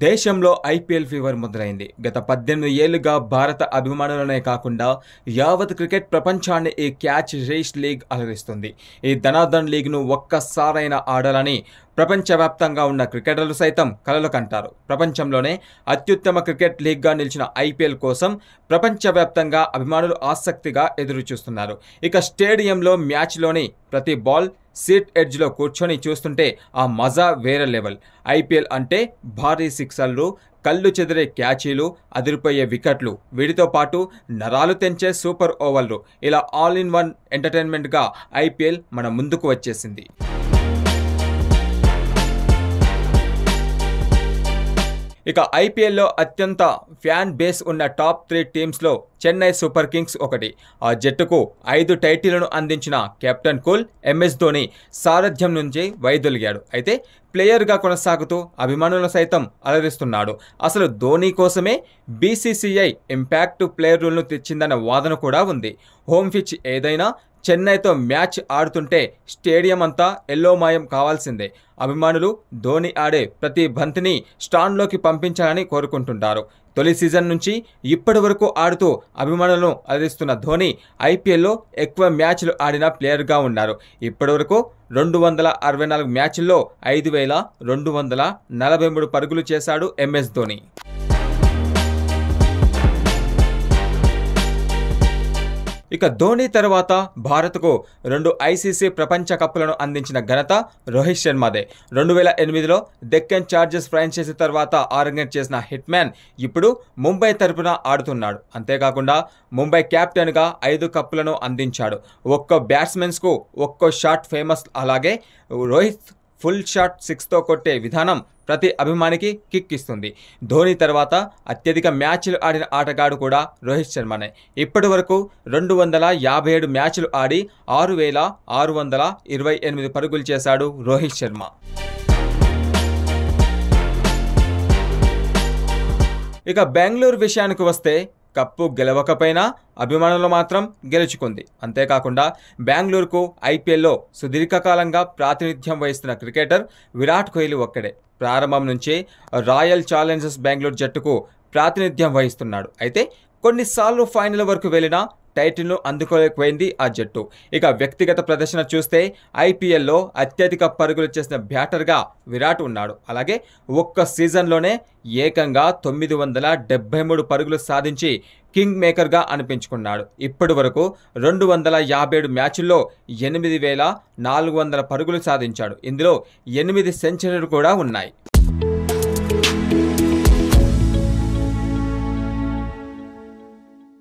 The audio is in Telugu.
దేశంలో ఐపీఎల్ ఫీవర్ మొదలైంది. గత 18 ఏళ్లుగా భారత అభిమానులనే కాకుండా యావత్ క్రికెట్ ప్రపంచాన్ని ఈ క్యాచ్ రేస్ లీగ్ అలరిస్తుంది. ఈ ధనాధన్ లీగ్ను ఒక్కసారైనా ఆడాలని ప్రపంచవ్యాప్తంగా ఉన్న క్రికెటర్లు సైతం కలలు కంటారు. ప్రపంచంలోనే అత్యుత్తమ క్రికెట్ లీగ్గా నిలిచిన ఐపీఎల్ కోసం ప్రపంచవ్యాప్తంగా అభిమానులు ఆసక్తిగా ఎదురుచూస్తున్నారు. ఇక స్టేడియంలో మ్యాచ్లోని ప్రతి బాల్ సీట్ ఎడ్జ్లో కూర్చొని చూస్తుంటే ఆ మజా వేరే లెవెల్. ఐపీఎల్ అంటే భారీ సిక్సర్లు, కళ్ళు చెదిరే క్యాచీలు, అదిరిపోయే వికెట్లు, వీటితో పాటు నరాలు తెంచే సూపర్ ఓవర్లు, ఇలా ఆల్ ఇన్ వన్ ఎంటర్టైన్మెంట్గా ఐపీఎల్ మన ముందుకు వచ్చేసింది. ఇక ఐపీఎల్లో అత్యంత ఫ్యాన్ బేస్ ఉన్న టాప్ 3 టీమ్స్లో చెన్నై సూపర్ కింగ్స్ ఒకటి. ఆ జట్టుకు 5 టైటిళ్లను అందించిన కెప్టెన్ కూల్ ఎంఎస్ ధోని సారథ్యం నుంచి వైదొలిగాడు. అయితే ప్లేయర్గా కొనసాగుతూ అభిమానులను సైతం అలరిస్తున్నాడు. అసలు ధోని కోసమే బీసీసీఐ ఇంపాక్ట్ ప్లేయర్ రూల్ను తెచ్చిందన్న వాదన కూడా ఉంది. హోమ్ పిచ్ ఏదైనా చెన్నైతో మ్యాచ్ ఆడుతుంటే స్టేడియం అంతా ఎల్లోమాయం కావాల్సిందే. అభిమానులు ధోని ఆడే ప్రతి బంతిని స్టాండ్లోకి పంపించాలని కోరుకుంటుంటారు. తొలి సీజన్ నుంచి ఇప్పటి వరకు ఆడుతూ అభిమానులను అలరిస్తున్న ధోని ఐపీఎల్లో ఎక్కువ మ్యాచ్లు ఆడిన ప్లేయర్గా ఉన్నారు. ఇప్పటి వరకు 264 మ్యాచ్ల్లో 5243 పరుగులు చేశాడు ఎంఎస్ ధోని. ఇక ధోని తర్వాత భారత్కు 2 ఐసీసీ ప్రపంచ కప్పులను అందించిన ఘనత రోహిత్ శర్మదే. 2008లో డెక్కన్ చార్జర్స్ ఫ్రాంచైజీ తర్వాత ఆరంగేట్ చేసిన హిట్ మ్యాన్ ఇప్పుడు ముంబై తరపున ఆడుతున్నాడు. అంతేకాకుండా ముంబై కెప్టెన్గా 5 కప్పులను అందించాడు. ఒక్కో బ్యాట్స్మెన్స్కు ఒక్కో షాట్ ఫేమస్. అలాగే రోహిత్ ఫుల్ షాట్ 6తో కొట్టే విధానం ప్రతి అభిమానికి కిక్ ఇస్తుంది. ధోని తర్వాత అత్యధిక మ్యాచ్లు ఆడిన ఆటగాడు కూడా రోహిత్ శర్మనే. ఇప్పటి వరకు 257 మ్యాచ్లు ఆడి 6628 పరుగులు చేశాడు రోహిత్ శర్మ. ఇక బెంగళూరు విషయానికి వస్తే కప్పు గెలవకపోయినా అభిమానులు మాత్రం గెలుచుకుంది. అంతేకాకుండా బెంగళూరుకు ఐపీఎల్లో సుదీర్ఘకాలంగా ప్రాతినిధ్యం వహిస్తున్న క్రికెటర్ విరాట్ కోహ్లీ ఒక్కడే. ప్రారంభం నుంచే రాయల్ ఛాలెంజర్స్ బెంగళూరు జట్టుకు ప్రాతినిధ్యం వహిస్తున్నాడు. అయితే కొన్నిసార్లు ఫైనల్ వరకు వెళ్ళినా టైటిల్ను అందుకోలేకపోయింది ఆ జట్టు. ఇక వ్యక్తిగత ప్రదర్శన చూస్తే ఐపీఎల్లో అత్యధిక పరుగులు చేసిన బ్యాటర్గా విరాట్ ఉన్నాడు. అలాగే ఒక్క సీజన్లోనే ఏకంగా 973 పరుగులు సాధించి కింగ్ మేకర్గా అనిపించుకున్నాడు. ఇప్పటి వరకు 257 మ్యాచ్ల్లో 8400 పరుగులు సాధించాడు. ఇందులో 8 సెంచరీలు కూడా ఉన్నాయి.